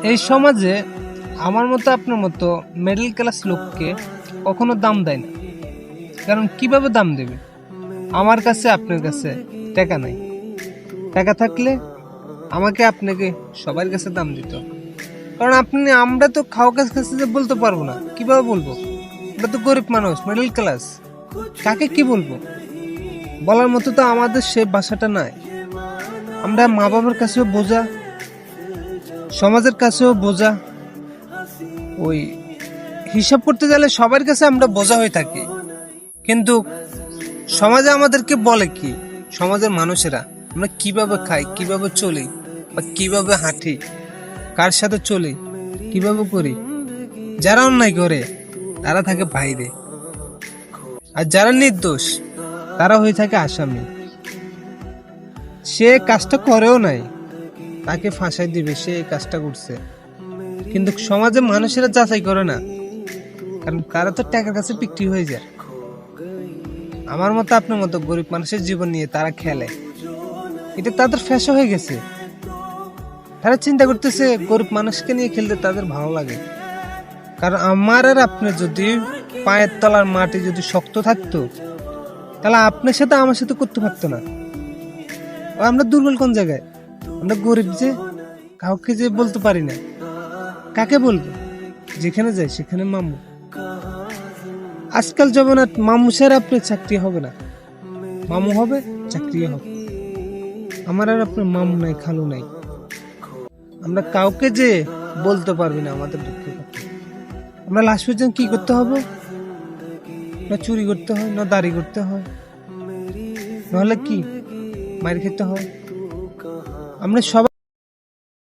এই সমাজে আমার মতো আপনার মতো মিডল ক্লাস লোককে কখনো দাম দেয় না। কারণ কিভাবে দাম দেবে? আমার কাছে আপনার কাছে টাকা নাই। টাকা থাকলে আমাকে আপনাকে সবার কাছে দাম দিত। কারণ আমরা তো খাওয়া কাছে যে বলতে পারবো না। কিভাবে বলবো? আমরা তো গরিব মানুষ, মিডল ক্লাস। কাকে কি বলবো? বলার মতো তো আমাদের সে ভাষাটা নাই। আমরা মা বাবার কাছেও বোঝা, সমাজের কাছেও বোঝা। ওই হিসাব করতে গেলে সবার কাছে আমরা বোঝা হয়ে থাকি। কিন্তু সমাজে আমাদেরকে বলে কি, সমাজের মানুষেরা আমরা কিভাবে খাই, কিভাবে চলি, বা কিভাবে হাঁটি, কার সাথে চলি, কিভাবে করি। যারা অন্যায় করে তারা থাকে বাইরে, আর যারা নির্দোষ তারা হয়ে থাকে আসামি। সে কাজটা করেও নাই, তাকে ফাঁসাই দিবে, সে এই কাজটা করছে। কিন্তু সমাজে মানুষেরা যাচাই করে না, কারণ তারা তো টাকার কাছে বিক্রি হয়ে যায়। আমার মতো আপনার মতো গরিব মানুষের জীবন নিয়ে তারা খেলে, এটা তাদের ফ্যাশন হয়ে গেছে। তারা চিন্তা করতেছে গরিব মানুষকে নিয়ে খেলতে তাদের ভালো লাগে। কারণ আমার আর আপনার যদি পায়ের তলার মাটি যদি শক্ত থাকতো, তাহলে আপনার সাথে আমার সাথে করতে পারতো না। আমরা দুর্বল কোন জায়গায়? আমরা গরিব যে কাউকে যে বলতে পারি না। কাকে বলবো? যেখানে যাই সেখানে মামু। আজকাল জমানার মামু ছাড়া আপনার চাকরি হবে না। মামু হবে, চাকরি হবে। আমার আর আপনার মামু নাই, খালু নাই। আমরা কাউকে যে বলতে পারবি না আমাদের দুঃখের কথা। আমরা লাশ পর্যন্ত কি করতে হবে? না চুরি করতে হয়, না দাড়ি করতে হয়, নাহলে কি মার খেতে হয়। আমরা সবাই